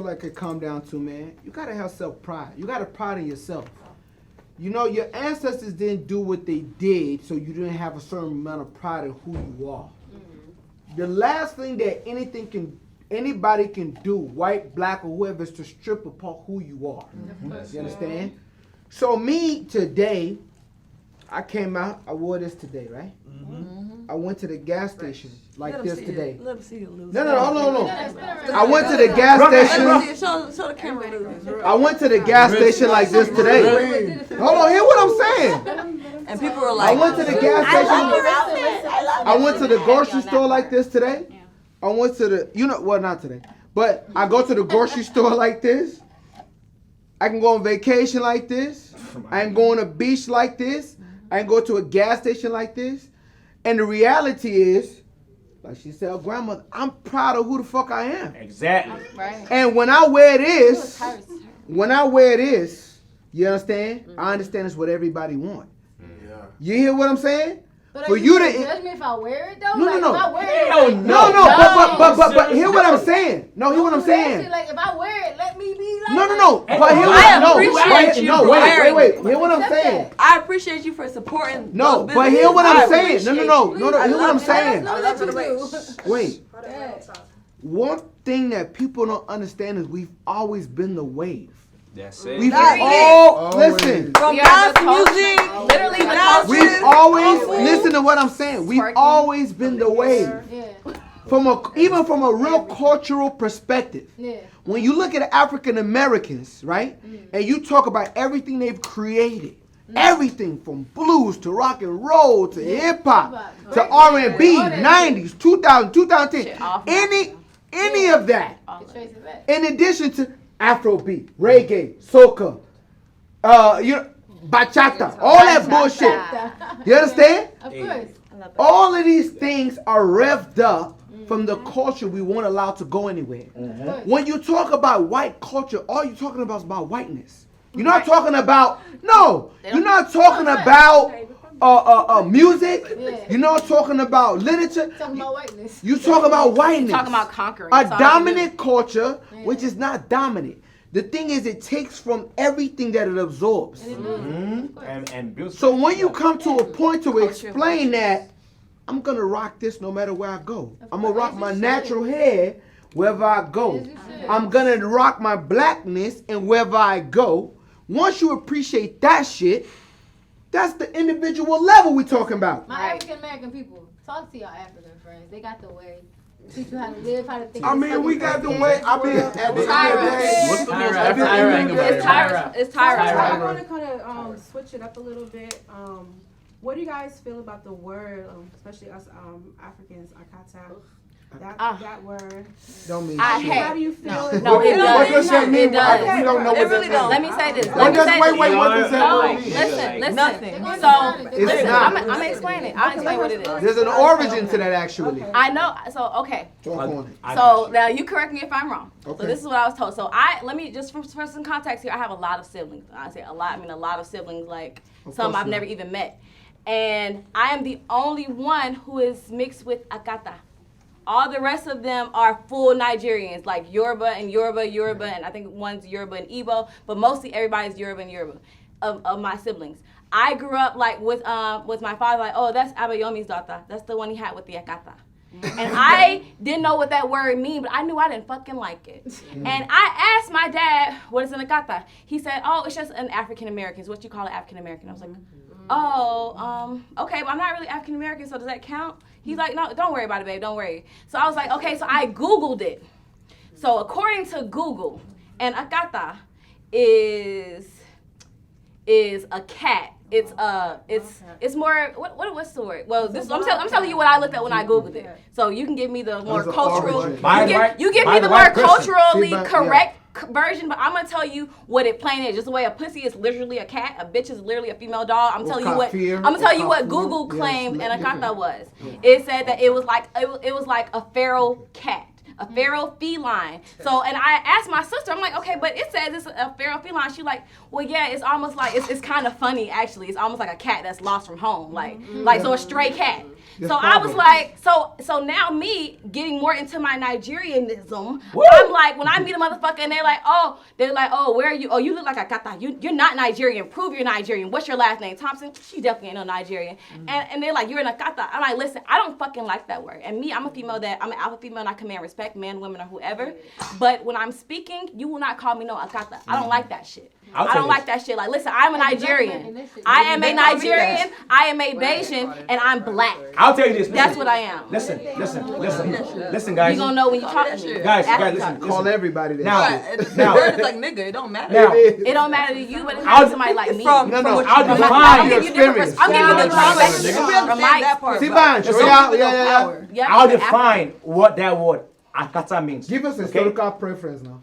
like it come down to, man, you gotta have self-pride. You gotta pride in yourself. You know, your ancestors didn't do what they did, so you didn't have a certain amount of pride in who you are. Mm-hmm. The last thing that anybody can do, white, black, or whoever, is to strip apart who you are. Mm-hmm. You understand? So me today, I came out, I wore this today, right? Mm-hmm. I went to the gas station like this today. Let me see it, Lou. No. I went to the gas station. Show the camera, Lou. I went to the gas station like this today. Hold on, hear what I'm saying. And people were like, I went to the gas station. I went to the grocery store like this today. I went to the, well, not today, but I go to the grocery store like this. I can go on vacation like this. I can go on a beach like this. I can go to a gas station like this. And the reality is, like she said, grandmother, I'm proud of who the fuck I am. Exactly. Right. And when I wear this, you understand? Mm-hmm. I understand it's what everybody wants. Yeah. You hear what I'm saying? But for you to judge me if I wear it though? No. If I wear it, but hear what I'm saying. No, hear what I'm saying. Like if I wear it, let me be like. No. But hear wait. Hear what I'm saying. I appreciate you for supporting. No, but hear what I'm saying. No. Hear what I'm saying. Wait. One thing that people don't understand is we've always been the wave. That's it. We've all listen. From dance music, literally the culture. We've always listen to what I'm saying. We've always been the wave. Yeah. Even from a real cultural perspective. Yeah. When you look at African Americans, right, and you talk about everything they've created, everything from blues to rock and roll to hip hop to R&B, 90s, 2000, 2010, any of that, in addition to Afrobeat, reggae, soca, bachata, all that bullshit. You understand? Of course. All of these things are revved up from the culture we won't allow to go anywhere. Mm-hmm. When you talk about white culture, all you're talking about is about whiteness. You're not talking about, you're not talking about music. Yeah. You're not talking about literature. You're talking about whiteness. You talk about whiteness. Talking about conquering. A dominant culture, which is not dominant. The thing is, it takes from everything that it absorbs. Mm-hmm. And so when you come to a point to explain that, I'm going to rock this no matter where I go. I'm going to rock my natural hair wherever I go. I'm going to rock my blackness and wherever I go. Once you appreciate that shit, that's the individual level we're talking about. My African American people, talk to your African friends. They got the way. Teach you how to live, how to think. I mean, we got the way. I mean, at the end of the day, what's the most Tyra? It's Tyra. I want to kind of switch it up a little bit. What do you guys feel about the word, especially us Africans, akata? That word. Don't mean I shit. hate. How do you feel? No, it does. What does that mean? It does. We don't know what that means. Let me say this. What does that mean? Listen. Nothing. So, It's listen, not. I'm going to explain it. I'll explain what it is. There's an origin to that, actually. I know. So, okay. Talk on it. So, now you correct me if I'm wrong. Okay. So, this is what I was told. So, let me, just for some context here, I have a lot of siblings. I say a lot, a lot of siblings, like some I've never even met. And I am the only one who is mixed with Akata. All the rest of them are full Nigerians, like Yoruba, and I think one's Yoruba and Igbo, but mostly everybody's Yoruba and Yoruba of my siblings. I grew up like with my father, like, oh, that's Abayomi's daughter. That's the one he had with the Akata. And I didn't know what that word mean, but I knew I didn't fucking like it. And I asked my dad, what is an Akata? He said, oh, it's just an African American. It's what you call an African American. I was like, oh, okay, but I'm not really African American, so does that count? He's like, no, don't worry about it, babe, don't worry. So I was like, okay, so I Googled it. So according to Google, an akata is a cat. It's more what's the word? Well, I'm telling you what I looked at when I Googled it. So you can give me the more cultural. You give me the more culturally correct version, but I'm gonna tell you what it plain is. Just the way a pussy is literally a cat, a bitch is literally a female dog. I'm gonna tell you what Google claimed an akata was. It said that it was like a feral cat. A feral feline. So, and I asked my sister, I'm like, okay, but it says it's a feral feline. She's like, well, yeah, it's almost like, it's kind of funny, actually. It's almost like a cat that's lost from home. Like so a stray cat. Yes, So I was problem. like, so now me getting more into my Nigerianism, Woo! I'm like, when I meet a motherfucker and they're like, where are you? Oh, you look like a kata. You're not Nigerian. Prove you're Nigerian. What's your last name? Thompson? She definitely ain't no Nigerian. And they're like, you're an akata. I'm like, listen, I don't fucking like that word. And me, I'm an alpha female and I command respect, men, women, or whoever. But when I'm speaking, you will not call me no akata. I don't like that shit. I'll I tell don't you like this. that shit. Like, listen, I'm a Like, Nigerian. that shit. I am a They call me that. Nigerian. I am a Bayesian, and I'm black. I'll tell you this. That's listen. what I am. Listen, You guys. gonna know when you talk to that me. shit. Guys, After listen. talk. Call everybody that. Now, shit. now, Word is like nigga, it don't matter. now, It don't matter to you, but it matters to somebody like me. From No, no, what I'll you know. define I'm your giving you different experience. I'm giving you the Yeah, perspective we from understand my that part. See, but Bancho, some yeah, people yeah, know yeah. power. Yep, I'll African. define what that word akata means. Give us okay? historical preference now.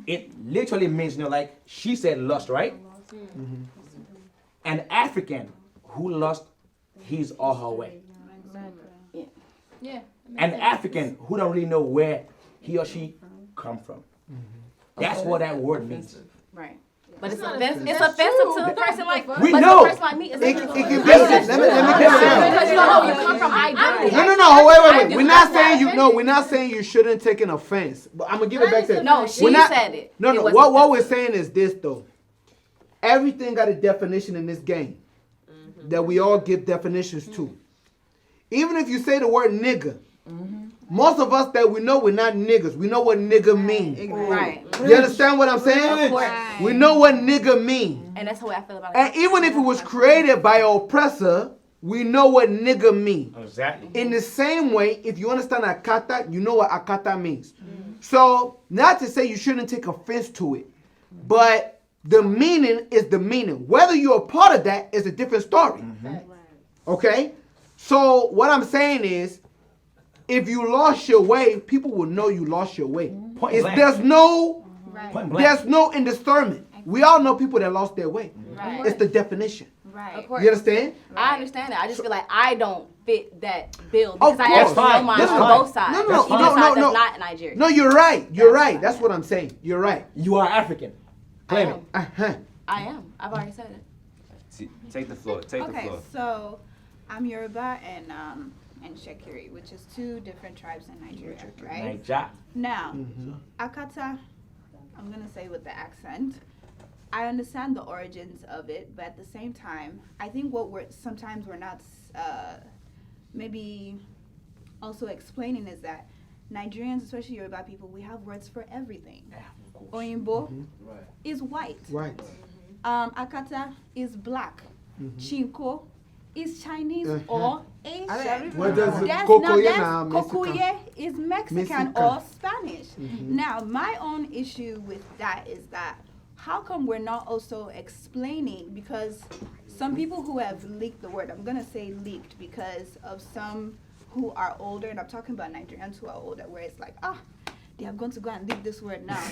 It literally means, like she said, lust, right? An African who lost his or her way. Yeah. An African who don't really know where he or she come from. That's what that word means. Right. But it's not offensive. offensive. It's That's offensive true. to a person like We but know. to a person like me. It's It offensive. can be. Let me get it down. Because you don't know where you come from. I do. No. Wait. I do. We're not saying you. No, we're not saying you shouldn't take an offense. But I'm gonna give it back to. No, she We're not- said it. No. It was What we're offensive. saying is this though. Everything got a definition in this game that we all give definitions to. Even if you say the word nigga, most of us that we know we're not niggas. We know what nigga means. Right. You understand what I'm saying? Of course. We know what nigga means. And that's the way I feel about it. And even if it was created by an oppressor, we know what nigga means. Exactly. In the same way, if you understand akata, you know what akata means. So, not to say you shouldn't take offense to it, but the meaning is the meaning. Whether you're a part of that is a different story. Okay? So, what I'm saying is, if you lost your way, people will know you lost your way. Point It's, blank. there's no Point blank. there's no indiscernment. We all know people that lost their way. Right. It's the definition. Right. Of You course. understand? I understand that. I just feel like I don't fit that bill Of because I course. actually know Fine. mine That's on fine. both sides. No, Even side that's not Nigerian. No, you're right. You're right. That's what I'm saying. You're right. You are African. Claim I it. am. Uh-huh. I am. I've already said it. Take the floor. Take the Okay, floor. so I'm Yoruba and Shekiri, which is two different tribes in Nigeria, right? Niger. Now, Akata, I'm gonna say with the accent. I understand the origins of it, but at the same time, I think what sometimes we're not maybe also explaining is that Nigerians, especially Yoruba people, we have words for everything. Oyinbo is white. Right. Akata is black. Chinko is Chinese or Asian. What does That's Kokoye that's now, Mexican? Kokoye is Mexican Mexican. or Spanish. Now, my own issue with that is that how come we're not also explaining, because some people who have leaked the word, I'm going to say leaked because of some who are older, and I'm talking about Nigerians who are older, where it's like, they are going to go and leak this word now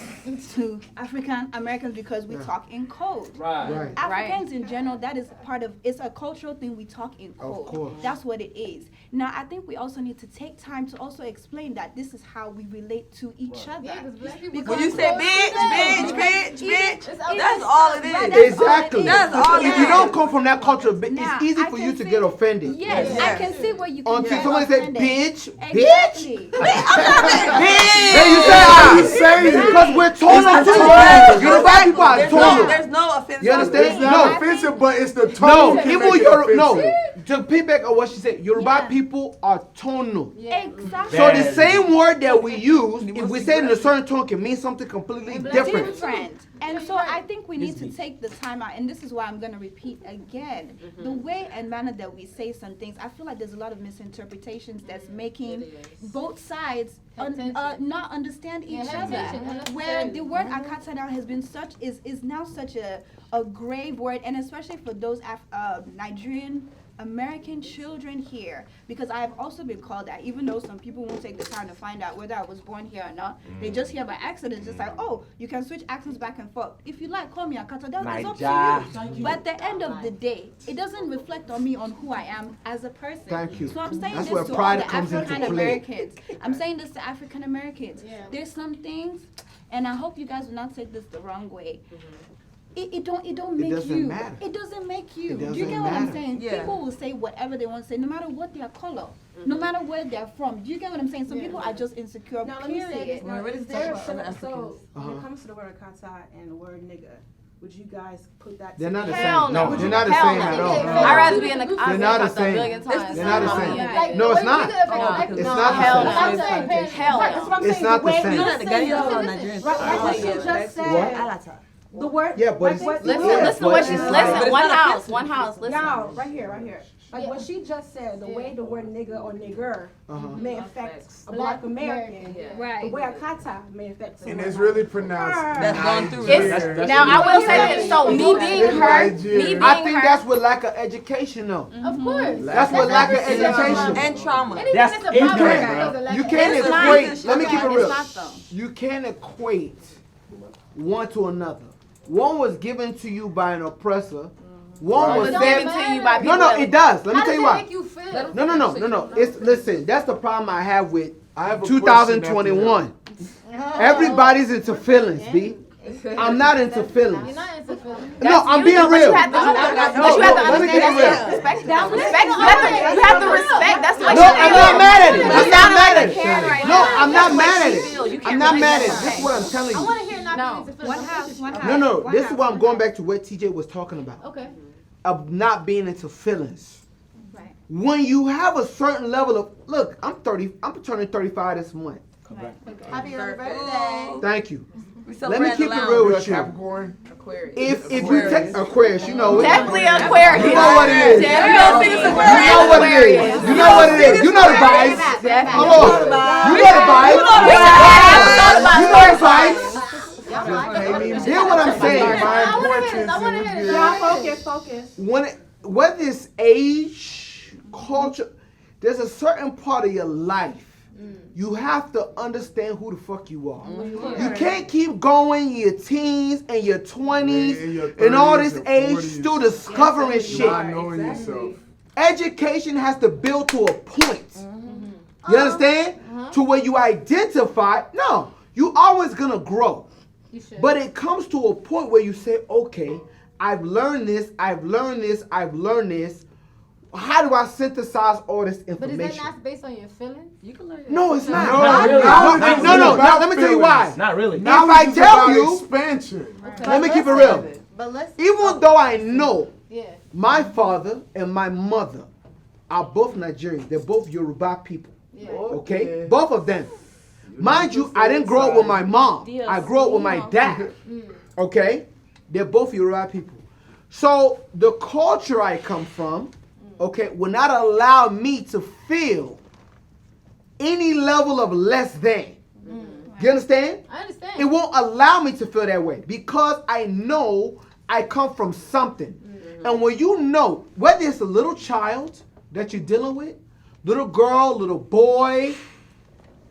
to African Americans because we talk in code. Right. Africans in general, that is part of, it's a cultural thing, we talk in code. course. That's what it is. Now, I think we also need to take time to also explain that this is how we relate to each other. Yeah, because black people. When you say bitch, that's Even- all it Right, is. that's Exactly. all it is. That's all If it you is. don't come from that culture, Now, it's easy I for can you to see- get offended. Yes, Yeah. I can see where you can Until get somebody say, offended. bitch, Exactly. Then you say, because we're tonal too. Yoruba people are tonal. There's no offense. You understand? It's not offensive, but it's the tone. No, that can even make it Yoruba, no. offensive. To piggyback on what she said, Yoruba Yeah. people are tonal. Exactly. So the same word that we use, if we say it in a certain tone, can mean something completely different. Different. And so I think we need to take the time out, and this is why I'm going to repeat again. The way and manner that we say some things, I feel like there's a lot of misinterpretations that's making both sides not understand each have tension, other. unnecessarily. Where the word akata now has been is now such a grave word, and especially for those Nigerian American children here, because I have also been called that, even though some people won't take the time to find out whether I was born here or not. They just hear my accent and just like, oh, you can switch accents back and forth. If you like, call me Akata, that's up to you. But at the end of the day, it doesn't reflect on me on who I am as a person. Thank you. So I'm saying That's where this to all pride the comes into African play. Americans. I'm saying this to African Americans. There's some things, and I hope you guys will not take this the wrong way. it don't It make doesn't you. matter. It doesn't make you. It Do you doesn't get what I'm matter. saying? Yeah. People will say whatever they want to say, no matter what their color, no matter where they're from. Do you get what I'm saying? Some people are just insecure. Now let me say this. Period. Now, We're is really there talking about so other when Uh-huh. it comes to the word kata and the word nigga, would you guys put that? They're not the together? Hell same. no. No, they're not the Hell same no. at all. I'd rather be in the. They're not the a same. billion times. They're not the same. Like, No, it's the not. way you affect black It's people- not the Hell same. no. I'm saying parents- Hell Right, that's what I'm It's saying. not the way same. you You know that the say Ghanaians the- are Nigerians. Right, like what she just What? said. The word. Yeah, but like it's- what- Listen, Yeah, listen to but what she it's listen. like- One But it's not house, one house. Listen. Y'all, right here. Like what she just said, the way the word nigga or nigger may affect a black American, the Right. way a kata may affect And someone it's else. really pronounced. That's gone through. It's, now I will say this. So me being her, me being I think her. that's what lack of education though. Of course. That's what lack of education. And trauma. Anything That's that's a problem ignorant, because of lack You of can't It's not. equate. Let me keep it It's real. not though. You can't equate one to another. One was given to you by an oppressor. One It was was Don't given sent. to you by No, people. no, that- it does. Let me How tell does you it why. make you feel? No. It's listen. That's the problem I have with I have a 2021. Everybody's into feelings, B. I'm not into You're feelings. not into feelings. No, I'm You being do, but real. you have to, but you have to let me keep it understand real. that. Respect. You have to respect. That's what No, I'm not mad at it. I'm not mad at Karen right it. now. No, I'm not That's what mad at she it. feel. You can't I'm not relate mad at to it. that. This is what I'm telling I you. want to hear not No. being into feelings. One house, one house. No. One This is house, why I'm one going house. back to what TJ was talking about. Okay. Of not being into feelings. Right. When you have a certain level of look, I'm turning 35 this month. Happy early birthday. Thank you. We Let me celebrate keep the it real lounge. with you. Capricorn. Aquarius. If you take Aquarius, you know it. Definitely Aquarius. You know what it is. You know what it is. You know what it is. You know the vibes. Hold on. You know the vibes. You know the vibes. Hear what I'm saying. I want to hear this. Y'all focus. Whether it's age, culture, there's a certain part of your life you have to understand who the fuck you are. You can't keep going your teens and your 20s And your and all 30s this and age 40s. still discovering shit. Not knowing yourself. Education has to build to a point. You understand? To where you identify. No, you always gonna grow. You should. But it comes to a point where you say, okay, I've learned this. How do I synthesize all this But is that information? not based on your feelings? You can learn. No, it's not. Not really. No, let me tell you why. Not really. Now, if I Knowledge is tell about you, expansion. let me keep it real. But let's. Even though I know Yeah. my father and my mother are both Nigerians, they're both Yoruba people. Yeah. Okay? Both of them. Mind you, I didn't grow up with my mom. I grew up with my dad. Okay? They're both Yoruba people. So the culture I come from, okay, will not allow me to feel any level of less than. You understand? I understand. It won't allow me to feel that way because I know I come from something. And when you know, whether it's a little child that you're dealing with, little girl, little boy,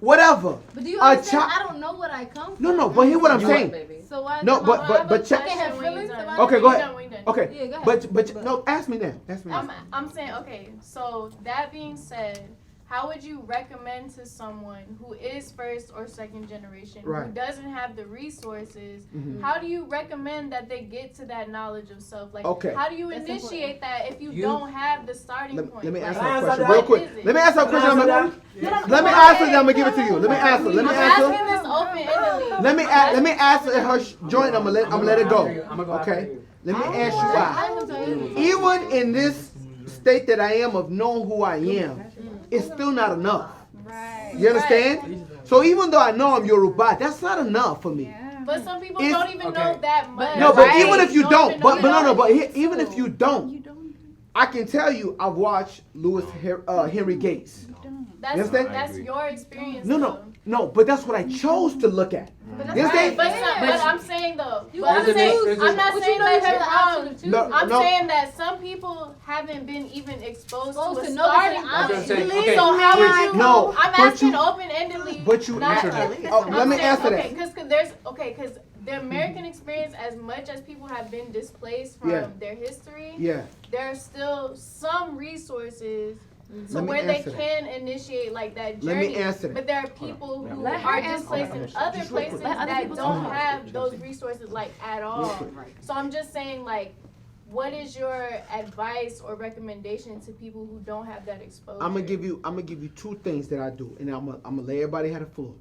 whatever. But do you a understand? chi- I don't know what I come from. No, but hear what I'm saying. So why? No, but check. I can have feelings about Okay, it? go ahead. Okay, Yeah, go ahead. but no, ask me now. Ask me now. I'm saying, okay, so that being said, how would you recommend to someone who is first or second generation, Right. who doesn't have the resources, Mhm. how do you recommend that they get to that knowledge of self? Like, Okay. how do you That's initiate that if you You- don't have the starting Let, point? let me Like, answer Can I that answer question that? real what quick. is it? Let me answer that question. Can I Let answer me answer that. I'm gonna give it to you. Let me answer. Let me I'm answer. asking this open-endedly. Let me answer her joint. I'm gonna let it go. Okay. Let me ask you why. I'm gonna tell you. Even in this state that I am of knowing who I am, it's still not enough. Right. You understand? So even though I know I'm Yoruba, that's not enough for me. Yeah. But some people If- don't even know that much. No, but Right. even if you don't, even but know no, that but exists even if too. you don't, You don't. I can tell you I've watched Henry Gates. That's, You understand? that's your experience. No, but that's what I chose to look at. But You that's understand? right. But I'm saying though, You but I'm gotta saying, choose. I'm not But saying you know you that have you're the option wrong. of choosing. No, I'm no. saying that some people haven't been even exposed Supposed to to a know that starting you're out. point. Really? Okay. So how would you? No, I'm but asking you- open-endedly. But you, not- let me saying, answer okay, that. because the American experience, as much as people have been displaced from Yeah. their history, Yeah. there are still some resources So Let me where they answer that. can initiate like that Let me journey, answer that. but there are people who Let her are answer displaced that. in other places Let other that people don't talk. have those resources like at all. So I'm just saying like, what is your advice or recommendation to people who don't have that exposure? I'm gonna give you two things that I do, and I'm gonna let everybody have the floor.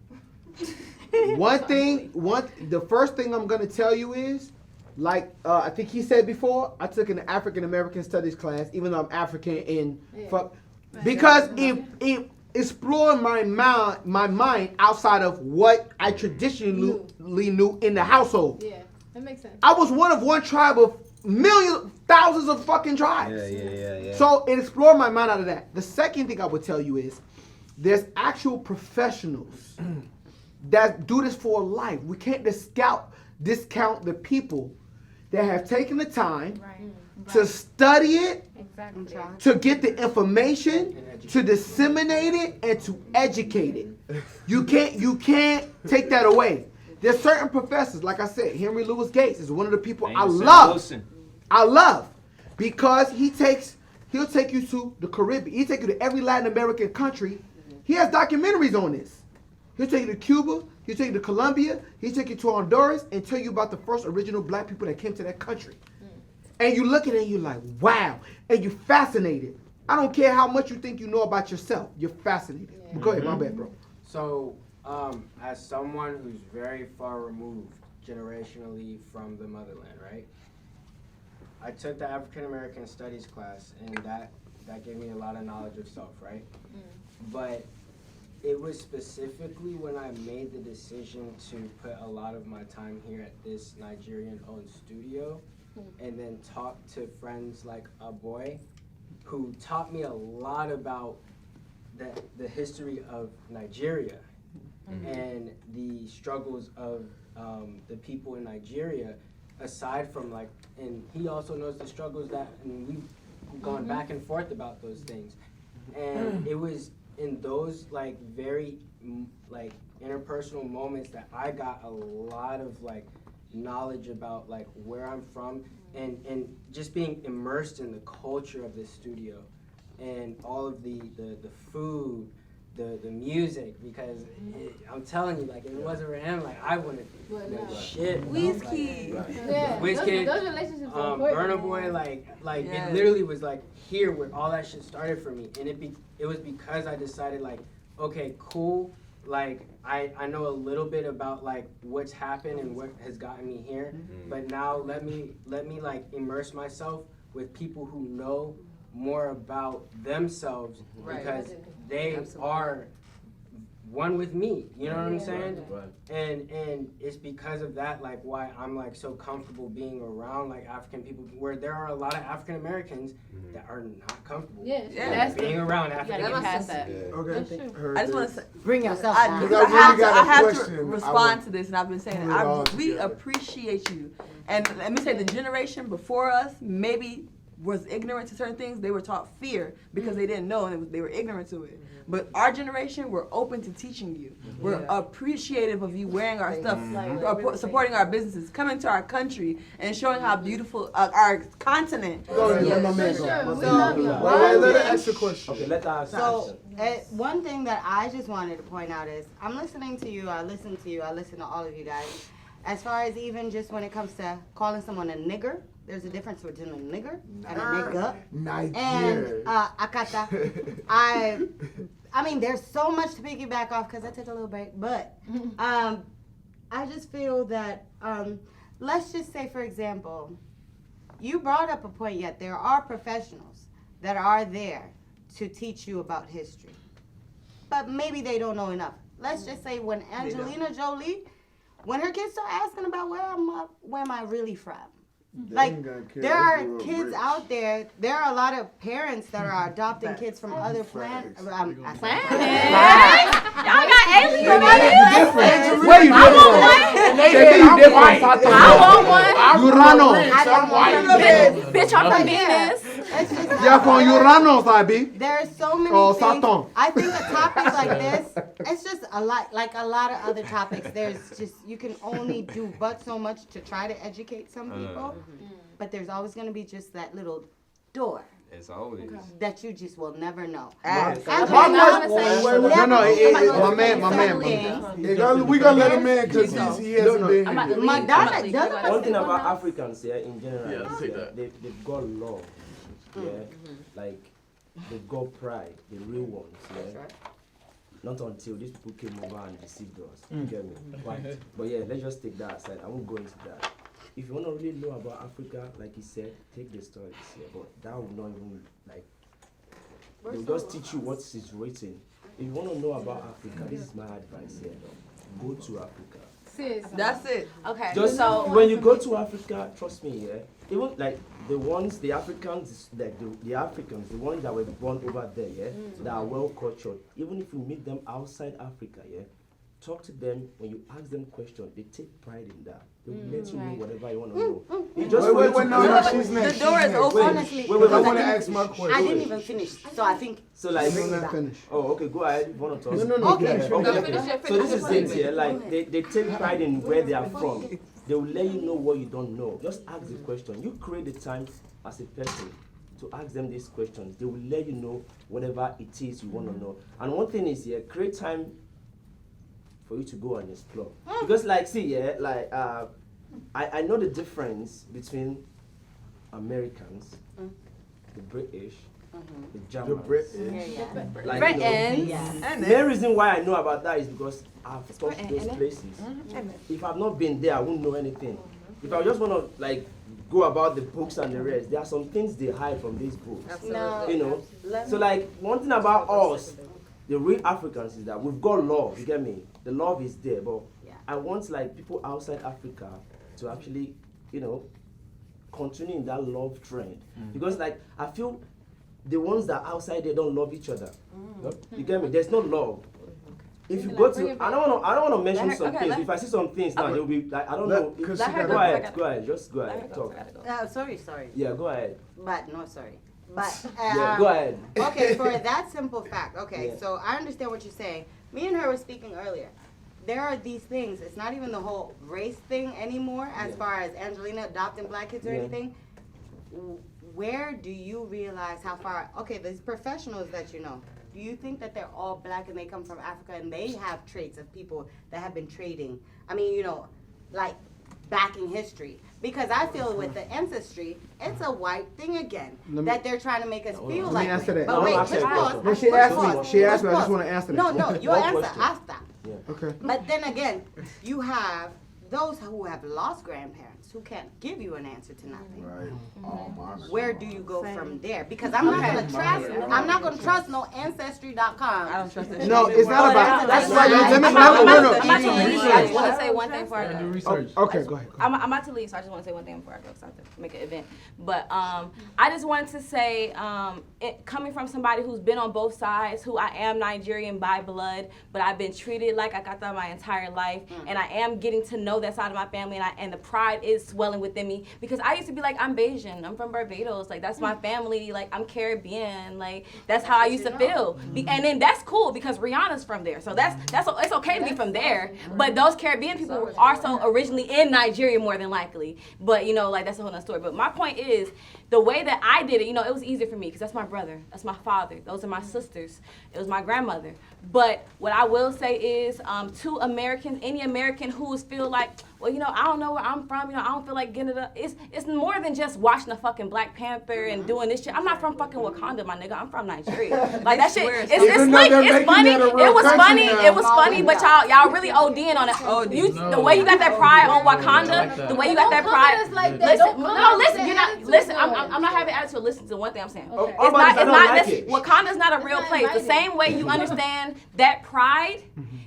The first thing I'm gonna tell you is, like I think he said before, I took an African American Studies class, even though I'm African and fuck, because it explored my mind outside of what I traditionally knew in the household. Yeah, that makes sense. I was one tribe of millions, thousands of fucking tribes. Yeah. So it explored my mind out of that. The second thing I would tell you is, there's actual professionals that do this for life. We can't discount the people that have taken the time to study it, to get the information, to disseminate it, and to educate it. You can't take that away. There's certain professors, like I said, Henry Louis Gates is one of the people I love because he'll take you to the Caribbean. He'll take you to every Latin American country. He has documentaries on this. He'll take you to Cuba. He'll take you to Colombia. He'll take you to Honduras and tell you about the first original black people that came to that country. And you look at it and you're like, wow. And you're fascinated. I don't care how much you think you know about yourself. You're fascinated. But go ahead, my bad, bro. So, as someone who's very far removed generationally from the motherland, right? I took the African American Studies class, and that gave me a lot of knowledge of self, right? But it was specifically when I made the decision to put a lot of my time here at this Nigerian-owned studio, and then talk to friends like a boy, who taught me a lot about the history of Nigeria and the struggles of the people in Nigeria, aside from like, and he also knows the struggles that, and we've gone back and forth about those things. And it was in those like very like interpersonal moments that I got a lot of like knowledge about like where I'm from, and just being immersed in the culture of this studio and all of the food, the music, because I'm telling you, like, if it wasn't for him, like, I wouldn't know shit. Whiskey. Yeah, Wizkid, those relationships are important. Burna Boy, like it literally was like here where all that shit started for me, and it was because I decided like, okay, cool, like I know a little bit about like what's happened and what has gotten me here, but now let me like immerse myself with people who know more about themselves, because they are one with me, you know what I'm saying? And it's because of that, like, why I'm like so comfortable being around like African people, where there are a lot of African Americans that are not comfortable being around African Americans. Okay. I just want to say, Bring yourself I, down. Because I really got a have question. to I respond would to this, and I've been saying put it. it all We together. appreciate you. And let me say, the generation before us maybe was ignorant to certain things. They were taught fear because they didn't know, and they were ignorant to it. But our generation, we're open to teaching you. We're appreciative of you wearing our stuff, supporting our businesses, coming to our country, and showing how beautiful our continent. Let my man For go. sure, we So- love you. Wait, let her ask the question. Okay, let us So, one thing that I just wanted to point out is, I'm listening to you, I listen to all of you guys. As far as even just when it comes to calling someone a nigger, there's a difference between a nigger and a nigga. Nigeria. And akata. I mean, there's so much to piggyback off because I took a little break, but I just feel that, let's just say, for example, you brought up a point yet there are professionals that are there to teach you about history, but maybe they don't know enough. Let's just say when Angelina Jolie, when her kids start asking about where am I really from? Like, there are kids out there, there are a lot of parents that are adopting kids from other planets. Y'all got aliens. Where you different? Say you different. I want one. Urano. Bitch, I'm from Venus. It's just You're from Uranus, I be. there are so many Oh, things. Saturn. I think a topic like this, it's just a lot, like a lot of other topics. There's just, you can only do but so much to try to educate some people, but there's always going to be just that little door As always. that you just will never know? Ask. My Angela, question- never my man. things. We gonna let him in because he hasn't been I'm about to here. leave. Madonna I'm about to doesn't One thing know. about Africans here in general, Yeah, is, take that. they've got love. Yeah, like they've got pride, the real ones. Yeah. Not until these people came over and deceived us. You get me? Right. But yeah, let's just take that aside. I won't go into that. If you want to really know about Africa, like he said, take the stories. Yeah, but that will not even like. They'll just teach you what is written. If you want to know about Africa, this is my advice here. Go to Africa. Sis. That's it. Okay. Just so when you go to Africa, trust me, yeah. Even like the Africans, like the Africans, the ones that were born over there, yeah, that are well cultured. Even if you meet them outside Africa, yeah, talk to them. When you ask them questions, they take pride in that. They will let you know whatever you want to know. It's just for you to no, she's next. The door is open. Honestly, wait, I I want to ask my question. I didn't even finish, so I think. So like, You're not finished. oh, okay, go ahead. You want to talk? No. Okay. So this is it here. Like they take pride in where they are from. They will let you know what you don't know. Just ask the question. You create the time as a person to ask them these questions. They will let you know whatever it is you want to know. And one thing is here, create time for you to go and explore. Because like, see, yeah, like I know the difference between Americans, the British, the Germans. Like, Britain. the main reason why I know about that is because I've touched those places. If I've not been there, I wouldn't know anything. If I just want to like go about the books and the rest, there are some things they hide from these books. No. You know. So like one thing about us, the real Africans, is that we've got love. You get me? The love is there, but I want like people outside Africa to actually, you know, continue in that love trend. Because like I feel the ones that are outside they don't love each other. You get me? There's no love. If you go to, I don't wanna mention some things. If I see some things now, they'll be like, I don't know. Go ahead, just go ahead, talk. Sorry. Yeah, go ahead. But no, sorry. But Yeah, go ahead. Okay, for that simple fact. Okay, Yeah. so I understand what you're saying. Me and her were speaking earlier. There are these things. It's not even the whole race thing anymore, as far as Angelina adopting black kids or anything. Where do you realize how far? Okay, these professionals that you know. Do you think that they're all black and they come from Africa and they have traits of people that have been trading? I mean, you know, like back in history. Because I feel with the ancestry, it's a white thing again that they're trying to make us feel like. answer that. But wait, I'll answer just that pause. No, she Just asked pause. me. She asked me. I Just just want pause. to answer No, that. your One answer question. after. Okay. But then again, you have those who have lost grandparents who can't give you an answer to nothing. Right. Oh, mine. Where do you go from there? Because I'm not gonna trust. I'm not gonna trust no ancestry.com. I don't trust this. No, it's not about. That's Let me- right. let me- I'm no, about no. to leave. I just want to say one thing before I go. Research. Okay, go ahead. I'm about to leave, so I just want to say one thing before I go, because I have to make an event. But I just wanted to say, coming from somebody who's been on both sides, who I am Nigerian by blood, but I've been treated like I got that my entire life, and I am getting to know that side of my family, and the pride is swelling within me, because I used to be like, I'm Bayesian, I'm from Barbados, like that's my family, like I'm Caribbean, like that's how I used to feel. And then that's cool because Rihanna's from there, so that's it's okay to be from there. But those Caribbean people were also originally in Nigeria more than likely. But you know, like that's a whole nother story. But my point is, the way that I did it, you know, it was easier for me because that's my brother, that's my father, those are my sisters, it was my grandmother. But what I will say is, to Americans, any American who feel like, well, you know, I don't know where I'm from, you know, I don't feel like getting it up. It's more than just watching the fucking Black Panther and doing this shit. I'm not from fucking Wakanda, my nigga. I'm from Nigeria. Like that shit, it's slick, it's funny. It was funny, but y'all really ODing on it. The way you got that pride on Wakanda, the way you got that pride. Listen, you're not. Listen, I'm not having attitude. Listen to one thing I'm saying. It's not. Wakanda's not a real place. The same way you understand that pride.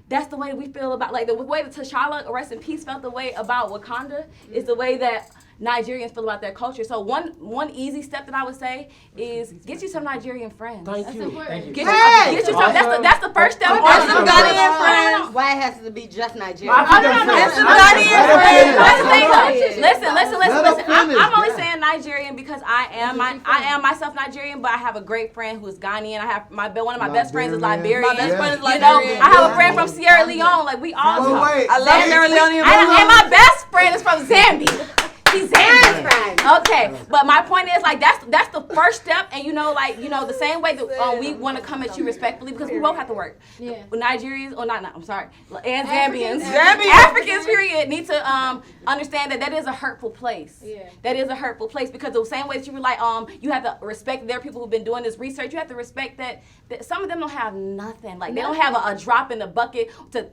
That's the way we feel about, like the way that T'Challa, rest in peace, felt the way about Wakanda is the way that Nigerians feel about their culture. So one easy step that I would say is get you some Nigerian friends. Thank you. Get you some. That's the first step. Or some Ghanaian friends. Why it has to be just Nigerian? Some Ghanaian friends. Listen. I'm only saying Nigerian because I am myself Nigerian, but I have a great friend who's Ghanaian. I have one of my best friends is Liberian. My best friend is You know, Liberian. I have a friend from Sierra Leone. Like we all. Wait, I love Sierra Leone. And my best friend is from Zambia. He's Zambian. Okay, but my point is like that's the first step, and the same way that we want to come at you respectfully because we both have to work. Yeah. Nigerians, or not, I'm sorry, and Zambians, Africans, period, need to understand that is a hurtful place. Yeah. That is a hurtful place because the same way that you were like, you have to respect there are people who've been doing this research. You have to respect that some of them don't have nothing. Like they don't have a drop in the bucket to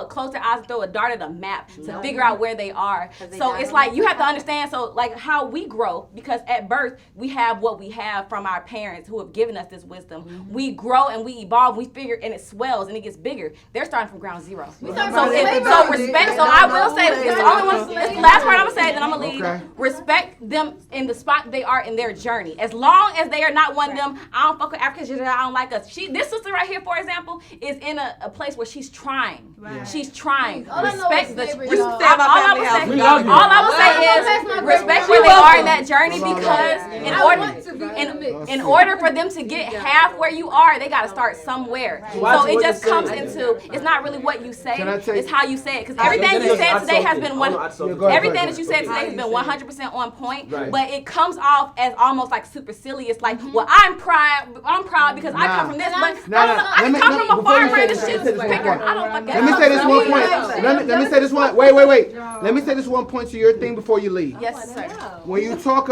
close their eyes and throw a dart at a map to figure out where they are. So it's like you have to understand. So like how we grow because at birth we have what we have from our parents who have given us this wisdom. Mm-hmm. We grow and we evolve. We figure and it swells and it gets bigger. They're starting from ground zero. So respect. So I will say it's the only one. It's the last part I'm gonna say. Then I'm gonna leave. Okay. Respect them in the spot they are in their journey. As long as they are not one of them, I don't fuck with Africans. I don't like us. This sister right here, for example, is in a place where she's trying. Right. She's trying. All Respect the. all I will say is respect where they are in that journey because in order for them to get half where you are, they got to start somewhere. So it just comes into it's not really what you say, it's how you say it. Because everything you said today has been everything that you said today has been 100% on point. But it comes off as almost like supercilious, like, well, I'm proud because I come from this, but I come from a farm where this shit's bigger. I don't fucking. Let me say this one point. Let me say this one. Wait. Let me say this one point to your thing before you leave. Yes, sir. When I talk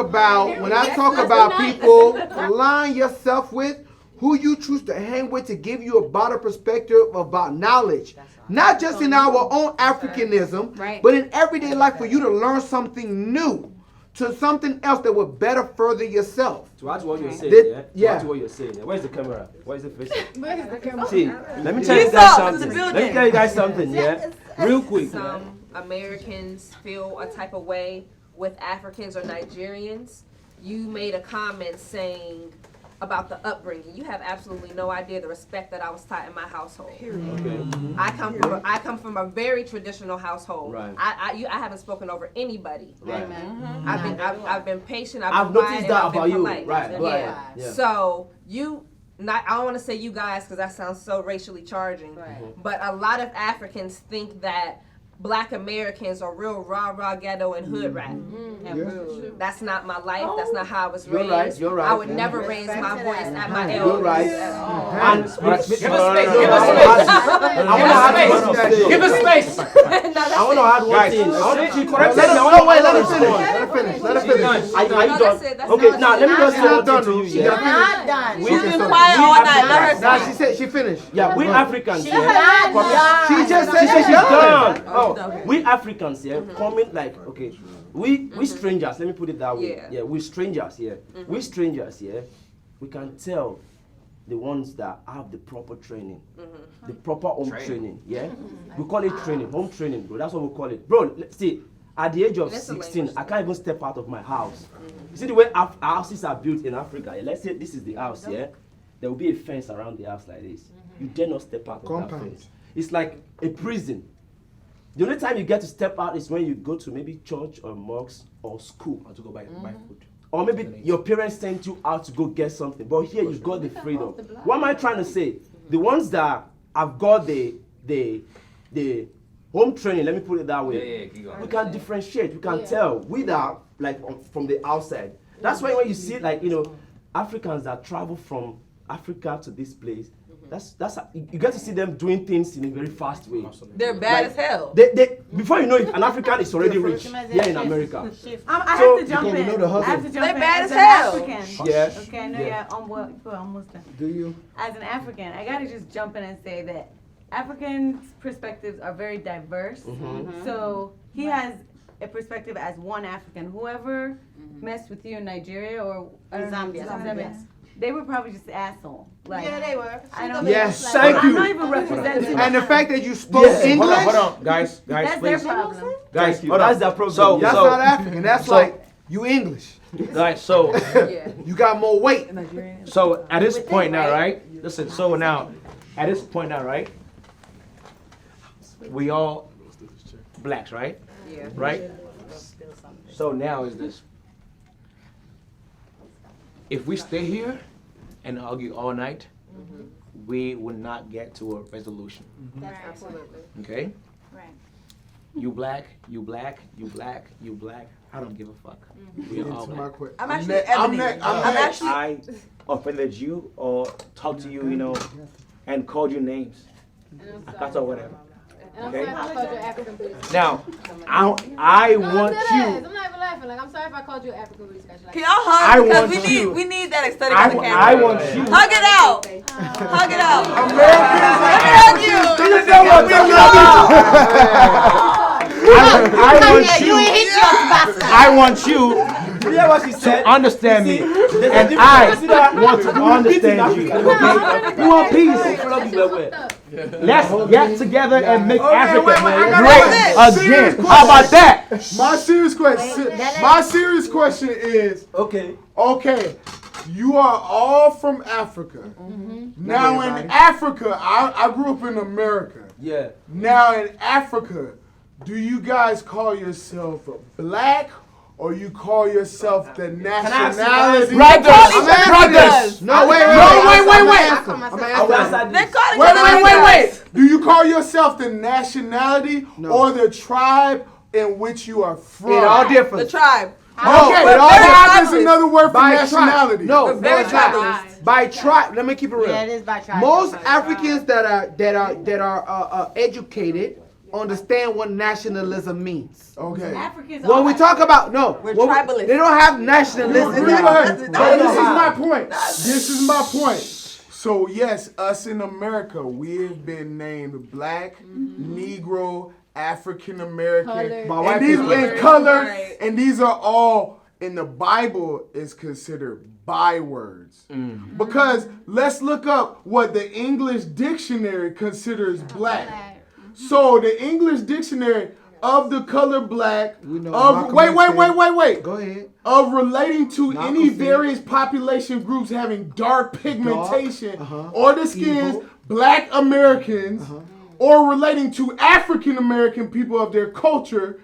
about people, align yourself with who you choose to hang with to give you a broader perspective about knowledge. Not just in our own Africanism, but in everyday life for you to learn something new. To something else that would better further yourself. To add to what you're saying, yeah. To add to what you're saying, where's the camera? Where's the facing? Where's the camera? See, let me tell you guys something. Let me tell you guys something, yeah? Real quick. Some Americans feel a type of way with Africans or Nigerians. You made a comment saying about the upbringing. You have absolutely no idea the respect that I was taught in my household. Okay. I come from a very traditional household. Right. I haven't spoken over anybody. Right. Mm-hmm. I've been patient. I've noticed that about you. Polite. Right. Yeah. So I don't want to say you guys because that sounds so racially charging. Right. But a lot of Africans think that Black Americans are real rah ghetto and hood rat. Mm-hmm. That's not my life. That's not how I was raised. You're right. I would never raise my voice at my elders. You're right. And give us space. I want to add one thing. Let her finish. Are you done? Okay, now let me just say one thing to you. She's not done. She's been quiet all night. Let her Nah, she said she finished. Yeah, we Africans. She's not done. She just said She's she's done. done. We Africans here coming like we strangers. Let me put it that way. Yeah, we strangers here. We strangers here. We can tell the ones that have the proper training, the proper home training. Yeah, we call it training, home training, bro. That's what we call it, bro. See, at the age of 16, I can't even step out of my house. You see the way our houses are built in Africa. Yeah? Let's say this is the house. Yeah, there will be a fence around the house like this. You dare not step out of that fence. It's like a prison. The only time you get to step out is when you go to maybe church or mosque or school to go buy food. Or maybe your parents sent you out to go get something. But here you've got the freedom. What am I trying to say? The ones that have got the home training, let me put it that way, we can differentiate, we can tell without like from the outside. That's why when you see Africans that travel from Africa to this place, that's you get to see them doing things in a very fast way. They're bad as hell. They before you know it, an African is already rich here in America. I have to jump in. They're bad as hell. African. Yeah. Okay, I know you're almost done. Do you? As an African, I gotta just jump in and say that African perspectives are very diverse. So he has a perspective as one African. Whoever messed with you in Nigeria or Zambia, they were probably just an asshole. Like, Yeah, they were. I don't Yes, like, thank I'm you. not even representing. And the fact that you spoke English, Hold on, guys, That's please. their problem. Guys, hold on. That's their problem. So, that's not African. That's like you English. Right, so, You got more weight. so at this point now, right? Listen, so now, at this point now, right? We all blacks, right? Yeah. Right? So now is this. If we stay here and argue all night, we will not get to a resolution. Absolutely. Okay? Right. You black, you black, you black, you black. I don't give a fuck. We are all black. I'm actually ebony. I'm actually. I offended you or talked to you, and called you names. I cut or whatever. And I'm sorry if I called you African booty scratcher. Now, I No, want I'm you. not even laughing. Like, I'm sorry if I called you African booty scratcher. Like, Can y'all hug? I Because want you. we need that aesthetic on the camera. I want you. Hug it out. Hug it out. Americans, Let me hug you. I want you. You hear what she said? To understand me, There's a and difference. I want to understand you. You want peace? Let's get together and make Africa great again. How about that? My serious question is, okay, you are all from Africa. Now in Africa, I grew up in America. Yeah. Now in Africa, do you guys call yourself black or you call yourself the nationality? Brothers. No, wait. Wait. Do you call yourself the nationality or the tribe in which you are from? It all different. The tribe. Okay, tribe is another word for nationality. No, very it's not. tribalist. By tribe. Let me keep it real. Yeah, it is by tribe. Most Africans that are educated understand what nationalism means. Okay. Africans When we talk about We're tribalists. they don't have nationalism. This is my point. So yes, us in America, we have been named black, Negro, African American, and color, and these are all in the Bible is considered bywords. Because let's look up what the English dictionary considers black. So the English dictionary of the color black, of wait. Go ahead. Of relating to Malcolm any said. various population groups having dark pigmentation or the skins, black Americans, or relating to African American people of their culture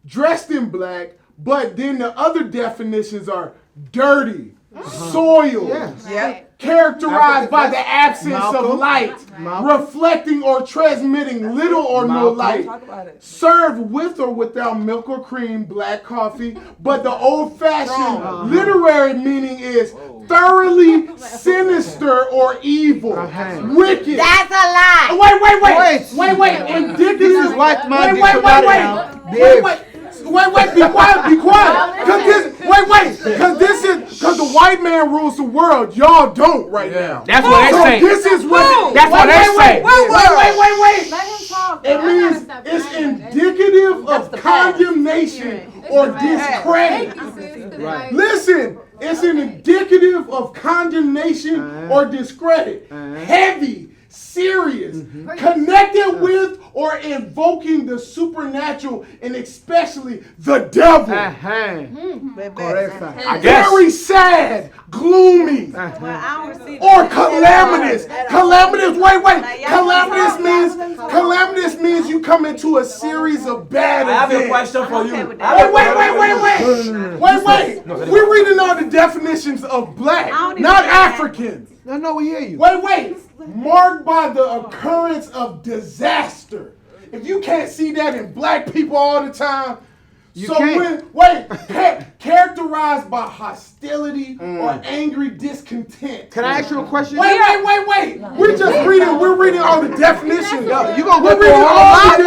dressed in black, but then the other definitions are dirty, soiled, characterized by the absence of light, reflecting or transmitting little or no light, served with or without milk or cream, black coffee, but the old-fashioned literary meaning is thoroughly sinister or evil, wicked. That's a lie. Wait. Indicative. This is white man. Wait, be quiet. Because the white man rules the world. Y'all don't right now. That's what they say. This is what That's what they say. Wait. let him talk. It means it's indicative of condemnation or discredit. Right. Listen, it's an indicative of condemnation or discredit. Heavy, serious, connected with or invoking the supernatural and especially the devil. Very sad, gloomy, or calamitous. Calamitous means you come into a series of bad I have a events. question for you. Wait. We're reading all the definitions of black, not African. No, we hear you. Wait. Marked by the occurrence of disaster. If you can't see that in black people all the time, characterized by hostility or angry discontent. Can I ask you a question? Wait. We're reading all the definitions. You gonna go through all the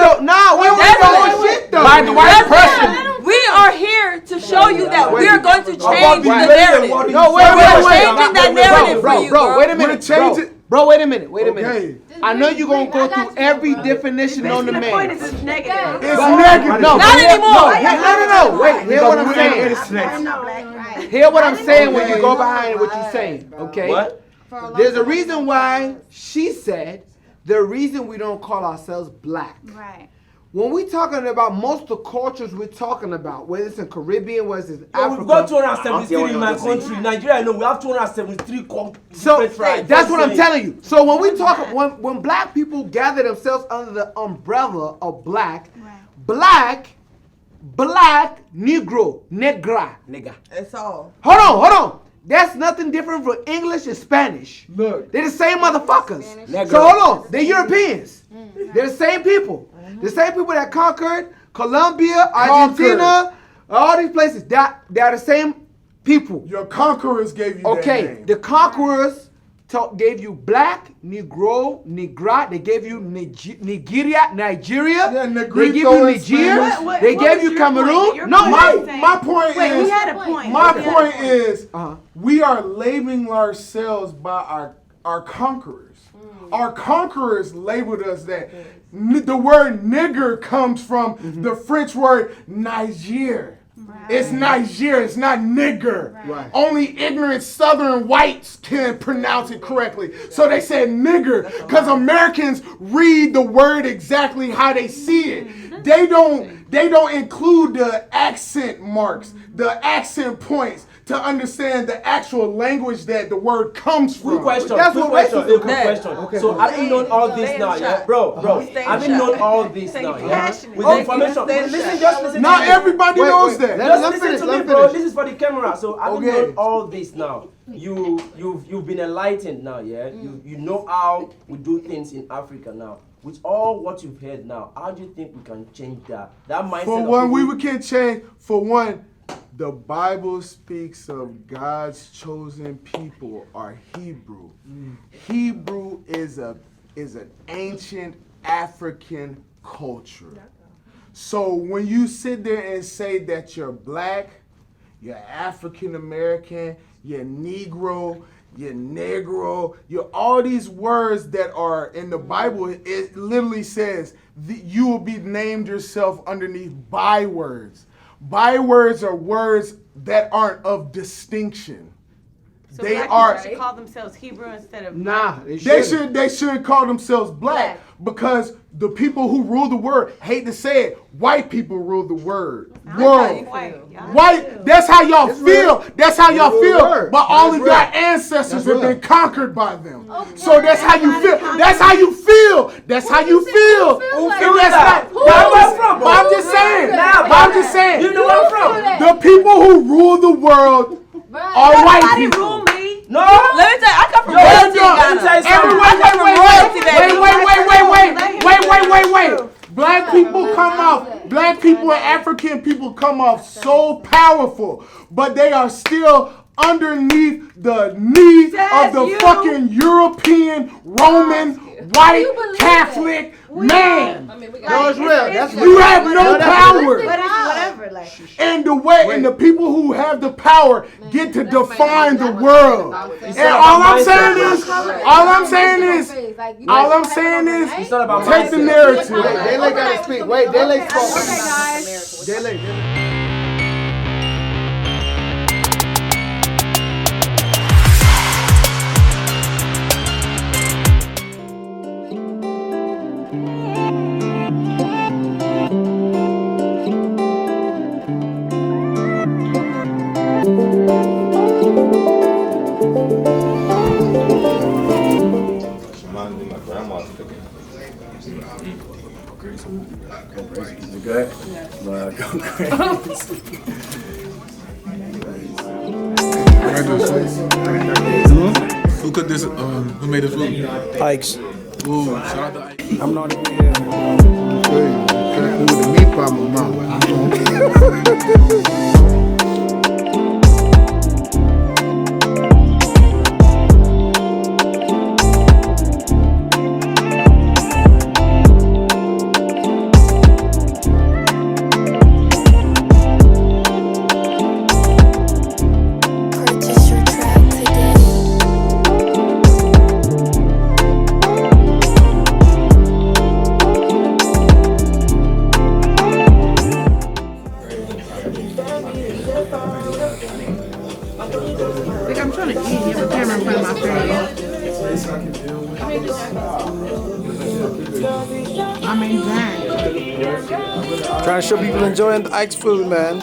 shit though. By the white person. We are here to show you that we are going to change the narrative. No, We're changing that narrative for you, bro. Wait a minute. Change it. Bro, wait a minute. Okay. I know you're going to go through every definition on the man. The point is it's negative. It's negative. No, Not anymore. No. Wait, hear what I'm saying. Hear what I'm saying when you go behind what you're saying, okay? What? There's a reason why she said the reason we don't call ourselves black. Right. When we're talking about most of the cultures we're talking about, whether it's in Caribbean, whether it's in Yeah, Africa. we've got 273 in my country. Nigeria, I know we have 273 So different tribes. that's what I'm telling you. So when we talk, when black people gather themselves under the umbrella of black, black, Negro, negra. It's all. Hold on. That's nothing different from English and Spanish. Look, They're the same motherfuckers. Negro. So hold on, they're Europeans. They're the same people. The same people that conquered Colombia, Argentina, all these places. They are the same people. your conquerors gave you that Okay, name. the conquerors gave you black, Negro, Negra. They gave you Nigeria. Yeah, They give you Negrito in Niger. Spanish. They gave you Cameroon. Your No, point wait. My point Wait, is, we had a point. my We had a point is, Uh-huh. we are labeling ourselves by our conquerors. Our conquerors labeled us that. The word nigger comes from the French word Niger. It's Niger, it's not nigger. Right. Only ignorant Southern whites can pronounce it correctly. So they said nigger, because Americans read the word exactly how they see it. They don't include the accent marks, the accent points to understand the actual language that the word comes from. Good question. That's Good what question. racism Good is. question. Okay, So cool. having known all this now, yeah, bro, having known all this now, yeah, with the information. Listen, just listen. Not to me. everybody knows that. Just listen to me, bro. This is for the camera. So having Okay. known all this now, you've been enlightened now, yeah. You know how we do things in Africa now. With all what you've heard now, how do you think we can change that mindset? For of one, people? we can change. For one, the Bible speaks of God's chosen people are Hebrew. Hebrew is an ancient African culture. So when you sit there and say that you're black, you're African American, you're Negro, you're Negro, you're all these words that are in the Bible, it literally says that you will be named yourself underneath bywords. Bywords are words that aren't of distinction. So They black are. people should call themselves Hebrew instead of Nah, They should call themselves black because the people who rule the world, hate to say it, white people rule the world. White, that's how y'all feel. That's how y'all feel. But all of your ancestors have been conquered by them. So that's how you feel. That's how you feel. That's how you feel. But I'm just saying. I'm just saying. You know where I'm from? The people who rule the world are white people. rule me. No. Let me tell you, I come from royalty in Ghana. Wait. Black people come off. Black people and African people come off so powerful, but they are still underneath the knee of the fucking European, Roman, white, Catholic man. No, it's real. That's You have no power. But it's whatever, like. And the way, and the people who have the power get to define the world. And all I'm saying is, It's not about take the mindset. narrative. Dele gotta speak. Wait, Dele spoke. Okay, guys. Dele. Reminds me of my grandma's cooking. Go crazy. Is it good? Go crazy. Who cooked this? Who made this food? Pikes. Ooh, shout out to Ike. I'm not even here. With the meat by my mouth. Purchase your track today. Like I'm trying to eat, you have a camera in front of my face. I mean, dang. Trying to show people enjoying the Ike's food, man.